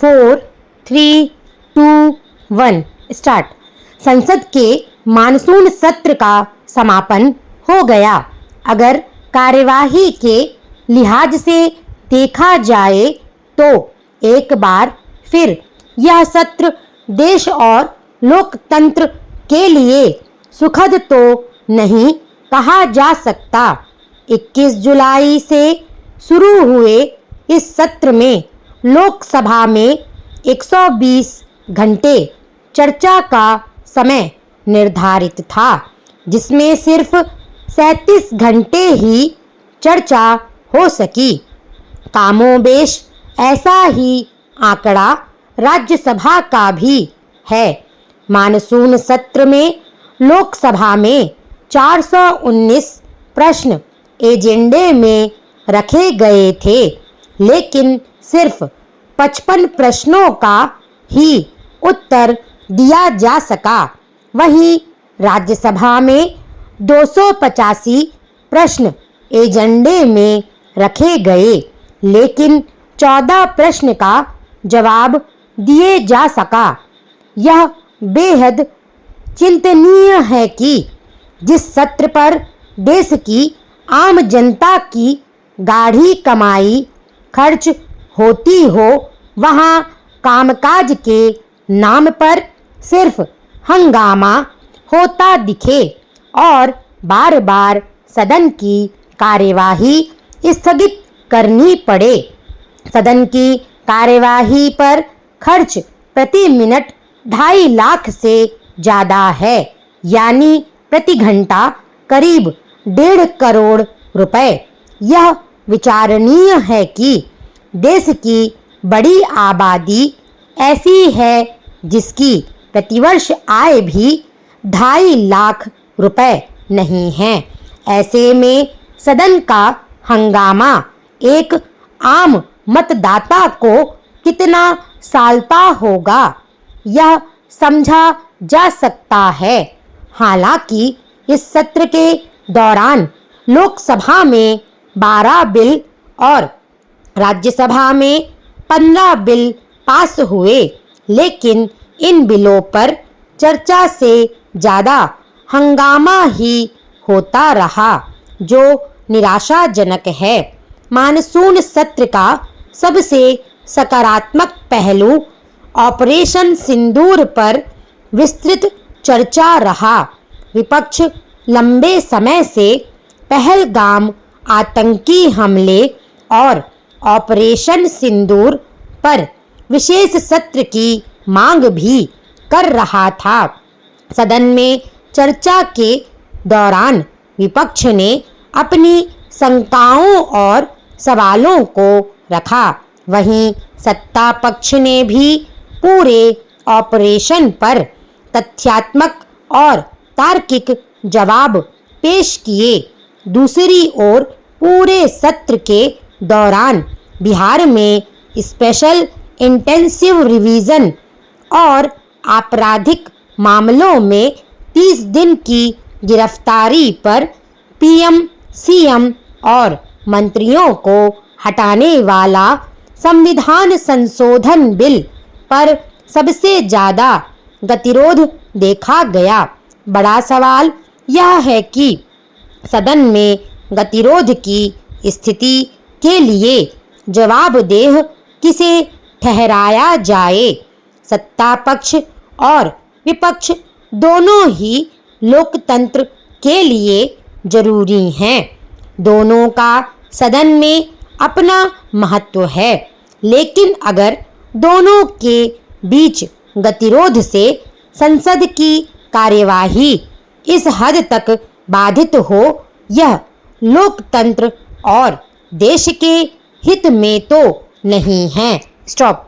4, 3, 2, 1 start. संसद के monsoon सत्र का समापन हो गया। अगर कार्यवाही के लिहाज से देखा जाए तो एक बार फिर यह सत्र देश और लोकतंत्र के लिए सुखद तो नहीं कहा जा सकता। 21 जुलाई से शुरू हुए इस सत्र में लोकसभा में 120 घंटे चर्चा का समय निर्धारित था, जिसमें सिर्फ 37 घंटे ही चर्चा हो सकी। कामोबेश ऐसा ही आंकड़ा राज्यसभा का भी है। मानसून सत्र में लोकसभा में 419 प्रश्न एजेंडे में रखे गए थे, लेकिन सिर्फ 55 प्रश्नों का ही उत्तर दिया जा सका। वहीं राज्यसभा में 285 प्रश्न एजेंडे में रखे गए, लेकिन 14 प्रश्न का जवाब दिए जा सका। यह बेहद चिंतनीय है कि जिस सत्र पर देश की आम जनता की गाढ़ी कमाई खर्च होती हो, वहां कामकाज के नाम पर सिर्फ हंगामा होता दिखे और बार बार सदन की कार्यवाही स्थगित करनी पड़े। सदन की कार्यवाही पर खर्च प्रति मिनट 2.5 लाख से ज़्यादा है, यानी प्रति घंटा करीब 1.5 करोड़ रुपए। यह विचारणीय है कि देश की बड़ी आबादी ऐसी है जिसकी प्रतिवर्ष आय भी 2.5 लाख रुपए नहीं है। ऐसे में सदन का हंगामा एक आम मतदाता को कितना सालता होगा, यह समझा जा सकता है। हालांकि इस सत्र के दौरान लोकसभा में 12 बिल और राज्यसभा में 15 बिल पास हुए, लेकिन इन बिलों पर चर्चा से ज़्यादा हंगामा ही होता रहा, जो निराशाजनक है। मानसून सत्र का सबसे सकारात्मक पहलू ऑपरेशन सिंदूर पर विस्तृत चर्चा रहा। विपक्ष लंबे समय से पहलगाम आतंकी हमले और ऑपरेशन सिंदूर पर विशेष सत्र की मांग भी कर रहा था। सदन में चर्चा के दौरान विपक्ष ने अपनी शंकाओं और सवालों को रखा। वहीं सत्ता पक्ष ने भी पूरे ऑपरेशन पर तथ्यात्मक और तार्किक जवाब पेश किए। दूसरी ओर पूरे सत्र के दौरान बिहार में स्पेशल इंटेंसिव रिवीजन और आपराधिक मामलों में 30 दिन की गिरफ्तारी पर पीएम, सीएम और मंत्रियों को हटाने वाला संविधान संशोधन बिल पर सबसे ज़्यादा गतिरोध देखा गया। बड़ा सवाल यह है कि सदन में गतिरोध की स्थिति के लिए जवाबदेह किसे ठहराया जाए। सत्ता पक्ष और विपक्ष दोनों ही लोकतंत्र के लिए जरूरी हैं। दोनों का सदन में अपना महत्व है, लेकिन अगर दोनों के बीच गतिरोध से संसद की कार्यवाही इस हद तक बाधित हो, यह लोकतंत्र और देश के हित में तो नहीं है। स्टॉप।